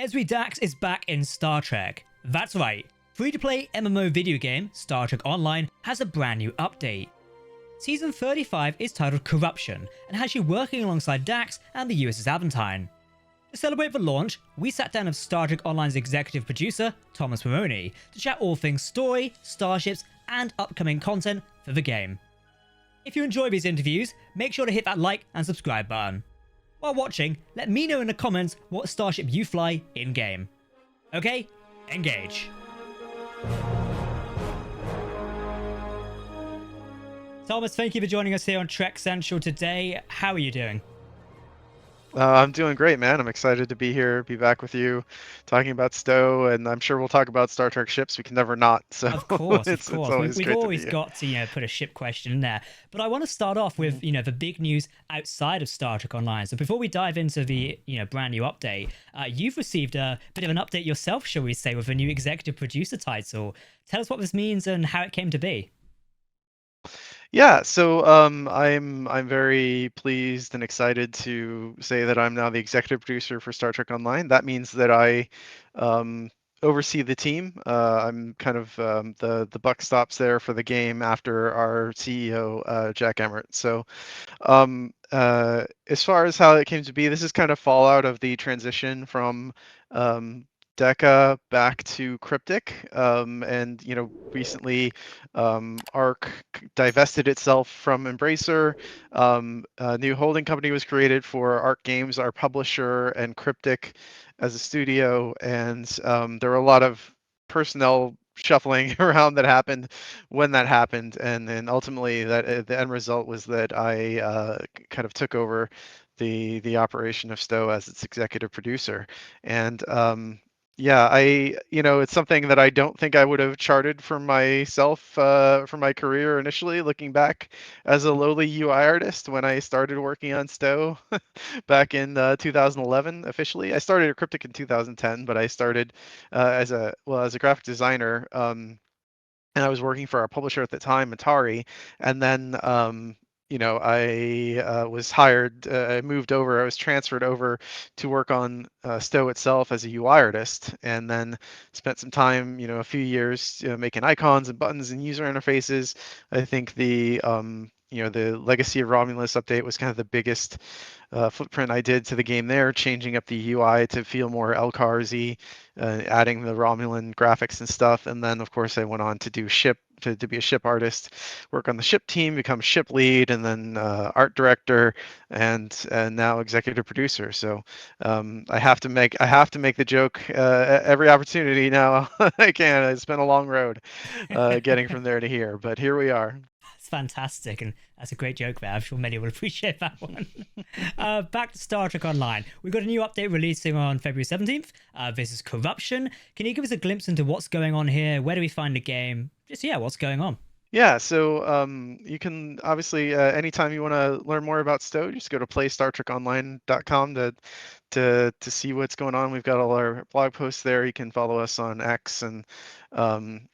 Ezri Dax is back in Star Trek. That's right, free-to-play MMO video game Star Trek Online has a brand new update. Season 35 is titled Corruption and has you working alongside Dax and the USS Aventine. To celebrate the launch, we sat down with Star Trek Online's executive producer, Thomas Marrone, to chat all things story, starships, and upcoming content for the game. If you enjoy these interviews, make sure to hit that like and subscribe button. While watching, let me know in the comments what starship you fly in-game. Okay, engage. Thomas, thank you for joining us here on Trek Central today. How are you doing? I'm doing great, man. I'm excited to be here, be back with you, talking about Stowe, and I'm sure we'll talk about Star Trek ships. We can never not. So Of course, of it's course. always We've great to be always here. got to, put a ship question in there. But I want to start off with, Mhm. the big news outside of Star Trek Online. So before we dive into the, brand new update, you've received a bit of an update yourself, shall we say, with a new executive producer title. Tell us what this means and how it came to be. Yeah, so I'm very pleased and excited to say that I'm now the executive producer for Star Trek Online. That means that I um, oversee the team. I'm kind of the buck stops there for the game after our CEO Jack Emmert. So as far as how it came to be, this is kind of fallout of the transition from um, Deca back to Cryptic, and recently Arc divested itself from Embracer. A new holding company was created for Arc Games, our publisher, and Cryptic as a studio, and there were a lot of personnel shuffling around that happened when that happened, and then ultimately that the end result was that I kind of took over the operation of Stowe as its executive producer, and yeah, it's something that I don't think I would have charted for myself for my career initially. Looking back as a lowly UI artist when I started working on Stowe back in 2011 officially. I started at Cryptic in 2010, but I started as a graphic designer. And I was working for our publisher at the time, Atari, and then I was hired. I moved over. I was transferred over to work on Stowe itself as a UI artist, and then spent some time, a few years, making icons and buttons and user interfaces. I think the Legacy of Romulus update was kind of the biggest footprint I did to the game there, changing up the UI to feel more LCARS-y, adding the Romulan graphics and stuff. And then, of course, I went on to do to be a ship artist, work on the ship team, become ship lead, and then art director, and now executive producer. So I have to make the joke every opportunity now I can. It's been a long road getting from there to here, but here we are. It's fantastic, and that's a great joke there. I'm sure many will appreciate that one. Back to Star Trek Online. We've got a new update releasing on February 17th. This is Corruption. Can you give us a glimpse into what's going on here? Where do we find the game? Just, yeah, what's going on? Yeah, so you can obviously anytime you want to learn more about Stowe, just go to playstartrekonline.com to see what's going on. We've got all our blog posts there. You can follow us on X, and um,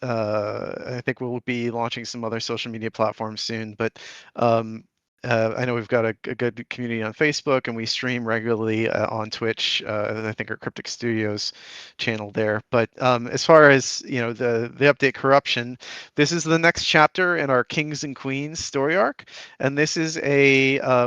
I think we'll be launching some other social media platforms soon. But um, I know we've got a good community on Facebook, and we stream regularly on Twitch. I think our Cryptic Studios channel there. But as far as the update Corruption, this is the next chapter in our Kings and Queens story arc, and this is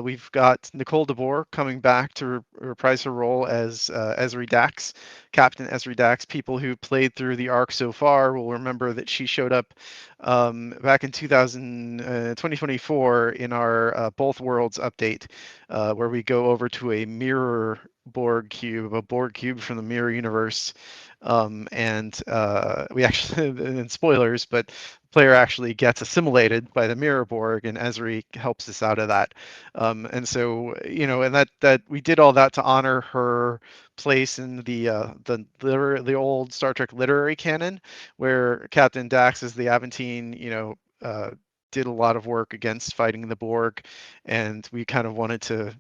we've got Nicole DeBoer coming back to reprise her role as Ezri Dax, Captain Ezri Dax. People who played through the arc so far will remember that she showed up back in 2024 in our Both Worlds update, where we go over to a mirror Borg cube, a Borg cube from the mirror universe. And we actually, and spoilers, but the player actually gets assimilated by the mirror Borg, and Ezri helps us out of that. And so, and that we did all that to honor her place in the old Star Trek literary canon, where Captain Dax is the Aventine, did a lot of work against fighting the Borg, and we kind of wanted to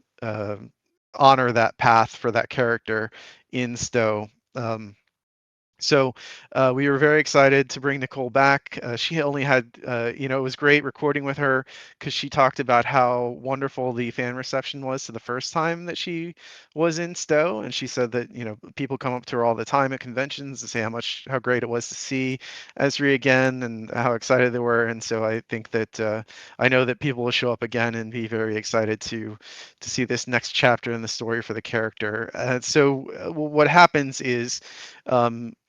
honor that path for that character in Stowe. So we were very excited to bring Nicole back. She only had, it was great recording with her because she talked about how wonderful the fan reception was to the first time that she was in Stowe, and she said that people come up to her all the time at conventions to say how great it was to see Ezri again and how excited they were. And so I think that I know that people will show up again and be very excited to see this next chapter in the story for the character. So what happens is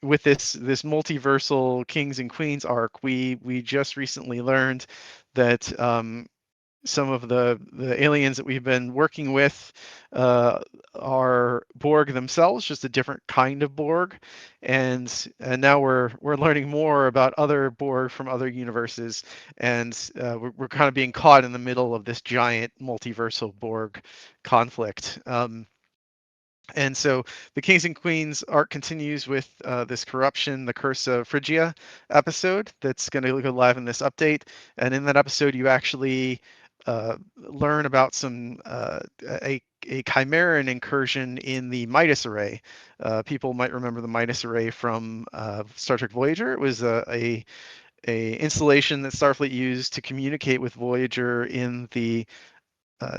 with this multiversal kings and queens arc, we just recently learned that some of the aliens that we've been working with uh, are Borg themselves, just a different kind of Borg, and now we're learning more about other Borg from other universes, and we're kind of being caught in the middle of this giant multiversal Borg conflict. And so the Kings and Queens arc continues with this corruption, the Curse of Phrygia episode that's going to go live in this update. And in that episode, you actually learn about a Chimeran incursion in the Midas Array. People might remember the Midas Array from Star Trek Voyager. It was a installation that Starfleet used to communicate with Voyager in the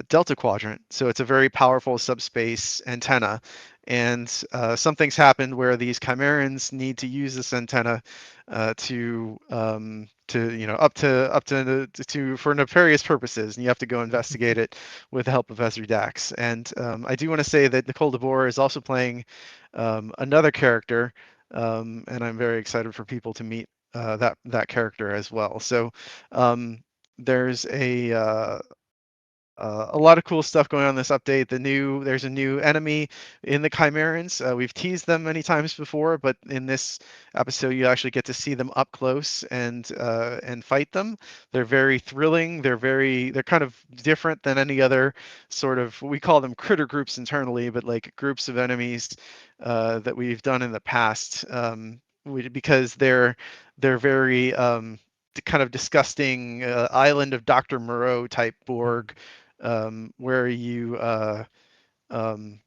Delta Quadrant. So it's a very powerful subspace antenna. And something's happened where these Chimerans need to use this antenna to for nefarious purposes, and you have to go investigate it with the help of Ezri Dax. And I do want to say that Nicole DeBoer is also playing another character, and I'm very excited for people to meet that character as well. So there's a lot of cool stuff going on in this update. There's a new enemy in the Chimerans. We've teased them many times before, but in this episode, you actually get to see them up close and fight them. They're very thrilling. They're kind of different than any other sort of, we call them critter groups internally, but like groups of enemies that we've done in the past. Because they're very kind of disgusting island of Dr. Moreau type Borg, where um,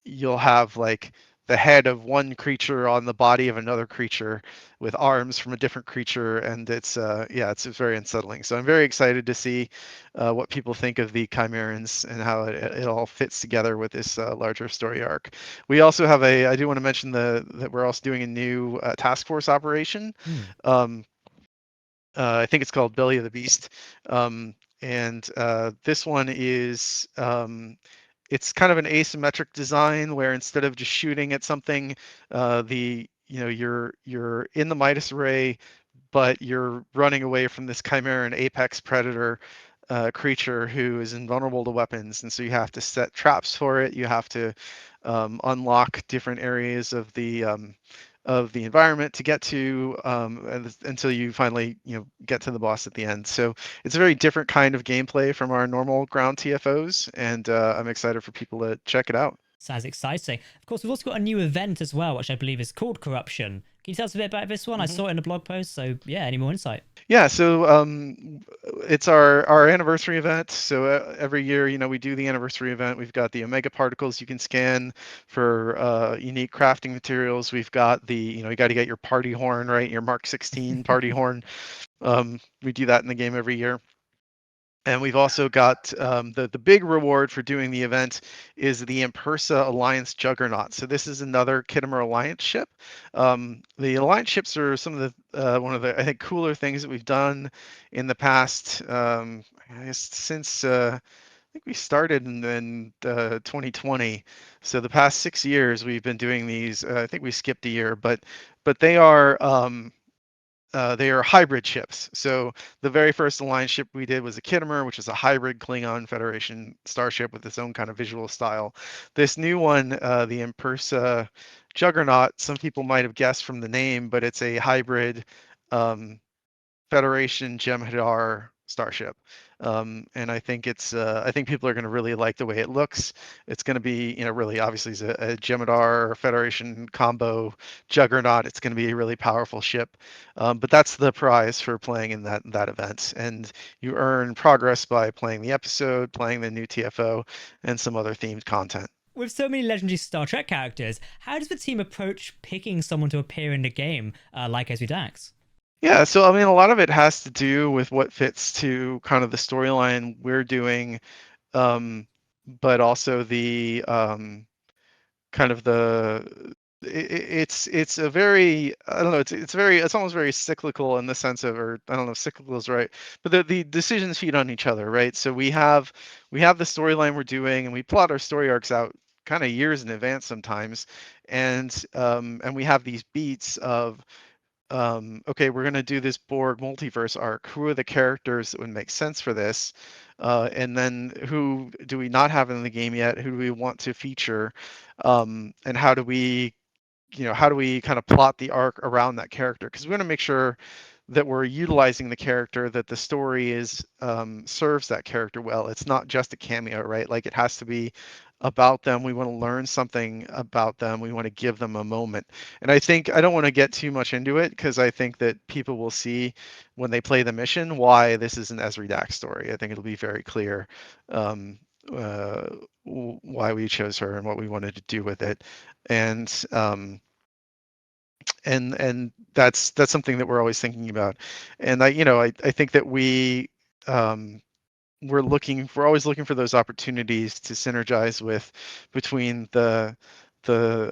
you'll have like the head of one creature on the body of another creature with arms from a different creature, and it's very unsettling. So I'm very excited to see what people think of the Chimerans and how it all fits together with this larger story arc. We also have I do want to mention that we're also doing a new task force operation. Hmm. Um, I think it's called Belly of the Beast. And this one is it's kind of an asymmetric design where instead of just shooting at something, you're in the Midas Array, but you're running away from this Chimeran apex predator creature who is invulnerable to weapons, and so you have to set traps for it. You have to unlock different areas of the environment to get to until you finally get to the boss at the end. So it's a very different kind of gameplay from our normal ground TFOs, and I'm excited for people to check it out. Sounds exciting. Of course, we've also got a new event as well, which I believe is called Corruption. Can you tell us a bit about this one? I hmm saw it in a blog post, so yeah, any more insight? Yeah, so it's our anniversary event. So every year, we do the anniversary event. We've got the Omega particles you can scan for unique crafting materials. We've got you got to get your party horn, right? Your Mark 16 party horn. We do that in the game every year. And we've also got the big reward for doing the event is the Impersa Alliance Juggernaut. So this is another Khitomer Alliance ship. The Alliance ships are some of the one of the I think cooler things that we've done in the past. I guess since I think we started in 2020. So the past 6 years we've been doing these. I think we skipped a year, but they are hybrid ships. So the very first alliance ship we did was a Khitomer, which is a hybrid Klingon Federation starship with its own kind of visual style. This new one, the Impersa Juggernaut, some people might have guessed from the name, but it's a hybrid um, Federation Jem'Hadar starship. And I think people are going to really like the way it looks. It's going to be, really obviously it's a Jem'Hadar Federation combo juggernaut. It's going to be a really powerful ship. But that's the prize for playing in that event. And you earn progress by playing the episode, playing the new TFO, and some other themed content. With so many legendary Star Trek characters, how does the team approach picking someone to appear in the game, like Ezri Dax? Yeah, so I mean, a lot of it has to do with what fits to kind of the storyline we're doing, um, but also the kind of it's a very, I don't know, it's almost very cyclical in the sense of, or I don't know if cyclical is right, but the decisions feed on each other, right? So we have the storyline we're doing, and we plot our story arcs out kind of years in advance sometimes, and we have these beats of, okay, we're going to do this Borg multiverse arc. Who are the characters that would make sense for this? And then who do we not have in the game yet? Who do we want to feature? And how do we kind of plot the arc around that character? Because we want to make sure that we're utilizing the character, that the story is serves that character well. It's not just a cameo, right? Like, it has to be about them. We want to learn something about them. We want to give them a moment. And I think I don't want to get too much into it, because I think that people will see when they play the mission why this is an Ezri Dax story. I think it'll be very clear, um, uh, why we chose her and what we wanted to do with it. And that's something that we're always thinking about. And I think that um, we're always looking for those opportunities to synergize with, between the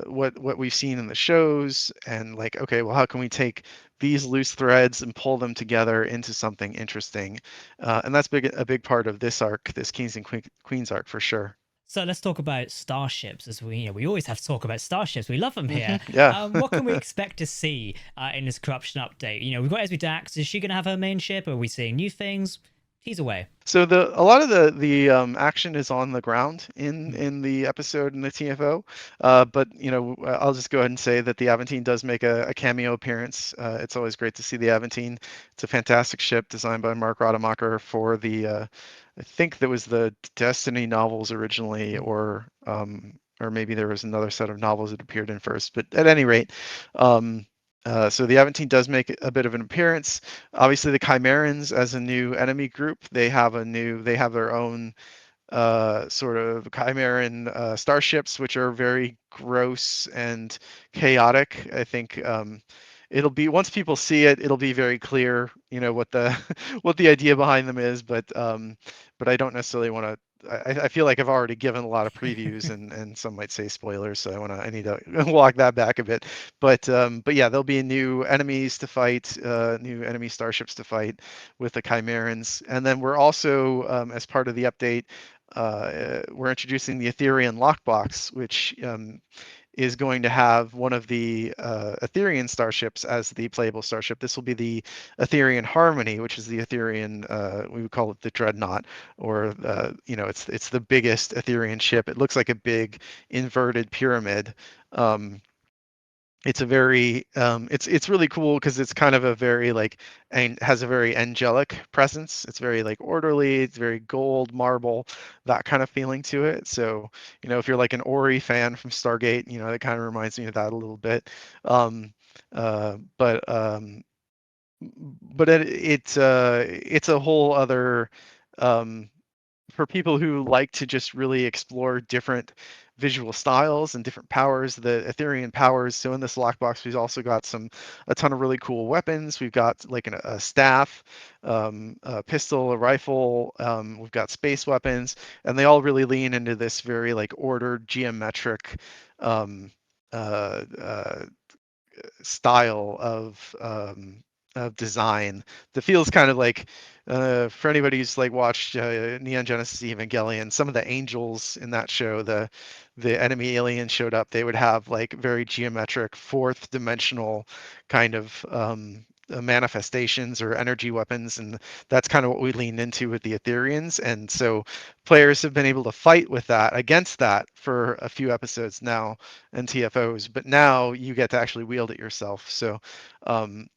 what we've seen in the shows, and like, okay, well, how can we take these loose threads and pull them together into something interesting? And that's a big part of this arc, this Kings and Queens arc, for sure. So let's talk about starships, as we always have to talk about starships. We love them here. Yeah. What can we expect to see in this corruption update? We've got Ezri Dax. Is she going to have her main ship? Are we seeing new things? Tease away. So a lot of the action is on the ground in the episode in the TFO, but I'll just go ahead and say that the Aventine does make a cameo appearance. It's always great to see the Aventine. It's a fantastic ship designed by Mark Rademacher for I think that was the Destiny novels originally, or maybe there was another set of novels it appeared in first. But at any rate, um, so the Aventine does make a bit of an appearance. Obviously, the Chimerans, as a new enemy group, they have their own sort of Chimeran starships, which are very gross and chaotic. I think it'll be, once people see it, it'll be very clear, what the what the idea behind them is. But I don't necessarily want to. I feel like I've already given a lot of previews, and some might say spoilers, so I need to walk that back a bit. But yeah, there'll be new enemies to fight, new enemy starships to fight with the Chimerans, and then we're also, as part of the update, we're introducing the Etherean lockbox, which is going to have one of the Etherean starships as the playable starship. This will be the Etherean Harmony, which is the Etherean, we would call it the Dreadnought, or it's the biggest Etherean ship. It looks like a big inverted pyramid. It's a very it's really cool, because it's kind of a very, like, and has a very angelic presence. It's very, like, orderly. It's very gold marble, that kind of feeling to it. So if you're like an Ori fan from Stargate, it kind of reminds me of that a little bit. um uh but um but it's a whole other, um for people who like to just really explore different visual styles and different powers, the Etherean powers. So in this lockbox, we've also got a ton of really cool weapons. We've got like a staff, a pistol, a rifle. We've got space weapons, and they all really lean into this very, like, ordered, geometric, um, uh, uh, style of design that feels kind of like, for anybody who's like watched Neon Genesis Evangelion, some of the angels in that show, the enemy aliens showed up, they would have like very geometric fourth dimensional kind of manifestations or energy weapons, and that's kind of what we leaned into with the Ethereans. And so players have been able to fight with that, against that, for a few episodes now and TFOs, but now you get to actually wield it yourself. So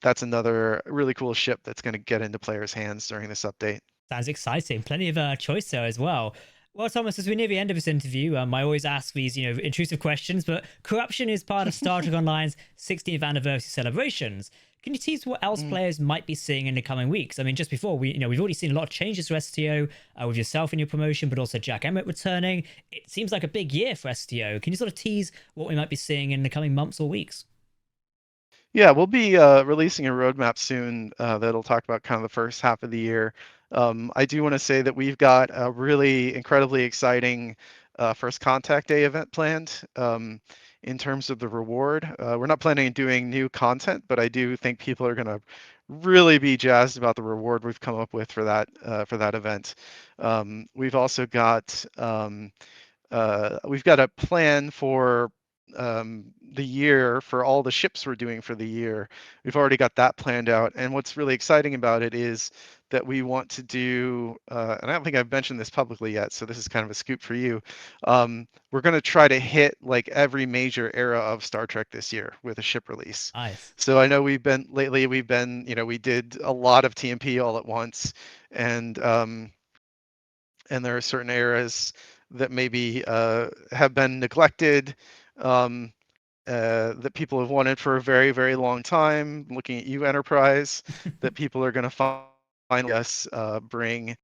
that's another really cool ship that's going to get into players' hands during this update. Sounds exciting. Plenty of choice there as well. Well, Thomas, as we near the end of this interview, I always ask these, intrusive questions, but corruption is part of Star Trek Online's 16th anniversary celebrations. Can you tease what else Mm. players might be seeing in the coming weeks? I mean, just before we've already seen a lot of changes to STO with yourself and your promotion, but also Jack Emmett returning. It seems like a big year for STO. Can you sort of tease what we might be seeing in the coming months or weeks? Yeah, we'll be releasing a roadmap soon that'll talk about kind of the first half of the year. I do want to say that we've got a really incredibly exciting First Contact Day event planned in terms of the reward. We're not planning on doing new content, but I do think people are going to really be jazzed about the reward we've come up with for that event. We've also got we've got a plan for the year for all the ships we're doing for the year. We've already got that planned out. And what's really exciting about it is that we want to do, and I don't think I've mentioned this publicly yet, so this is kind of a scoop for you. We're going to try to hit like every major era of Star Trek this year with a ship release. Nice. So I know we've been, we did a lot of TMP all at once, and there are certain eras that maybe have been neglected, um, that people have wanted for a very, very long time. Looking at you, Enterprise, that people are going to finally us bring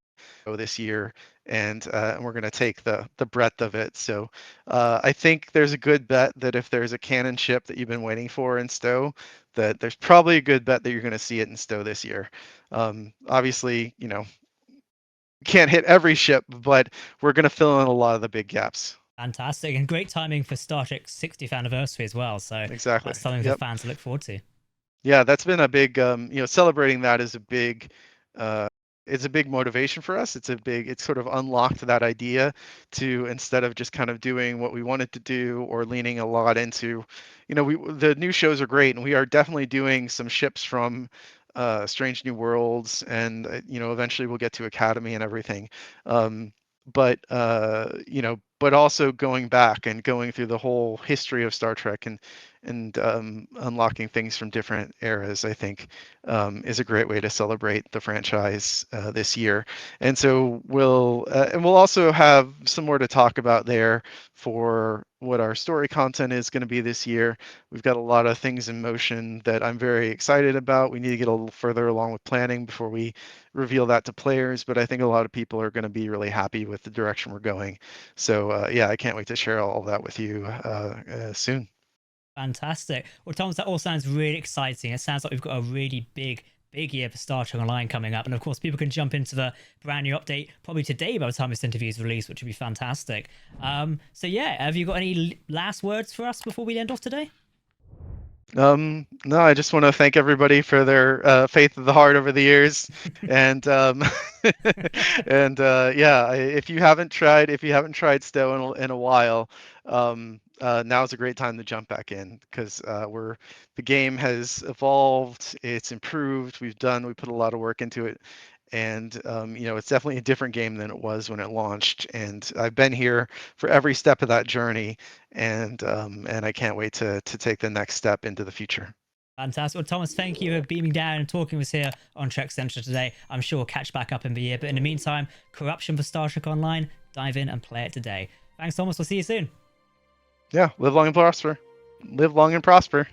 this year, and we're going to take the breadth of it. So I think there's a good bet that if there's a canon ship that you've been waiting for in Stowe, that there's probably a good bet that you're going to see it in Stowe this year. Obviously, can't hit every ship, but we're going to fill in a lot of the big gaps. Fantastic. And great timing for Star Trek's 60th anniversary as well. So Exactly. that's something for Yep. fans to look forward to. Yeah, that's been a big, celebrating that is a big, uh, it's a big motivation for us. It's sort of unlocked that idea to, instead of just kind of doing what we wanted to do or leaning a lot into, the new shows are great, and we are definitely doing some ships from Strange New Worlds, and eventually we'll get to Academy and everything. But also going back and going through the whole history of Star Trek and unlocking things from different eras, I think, is a great way to celebrate the franchise this year. And so we'll also have some more to talk about there for what our story content is going to be this year. We've got a lot of things in motion that I'm very excited about. We need to get a little further along with planning before we reveal that to players, but I think a lot of people are going to be really happy with the direction we're going. So yeah, I can't wait to share all that with you soon. Fantastic. Well, Thomas, that all sounds really exciting. It sounds like we've got a really big year for Star Trek Online coming up. And of course, people can jump into the brand new update probably today by the time this interview is released, which would be fantastic. So yeah, have you got any last words for us before we end off today? No, I just want to thank everybody for their faith of the heart over the years, and yeah, if you haven't tried Stowe in a while, now's a great time to jump back in because the game has evolved, it's improved, we put a lot of work into it, and it's definitely a different game than it was when it launched, and I've been here for every step of that journey, and I can't wait to take the next step into the future. Fantastic. Well, Thomas, thank you for beaming down and talking with us here on Trek Central today. I'm sure we'll catch back up in the year. But in the meantime, corruption for Star Trek Online, dive in and play it today. Thanks, Thomas. We'll see you soon. Yeah, live long and prosper. Live long and prosper.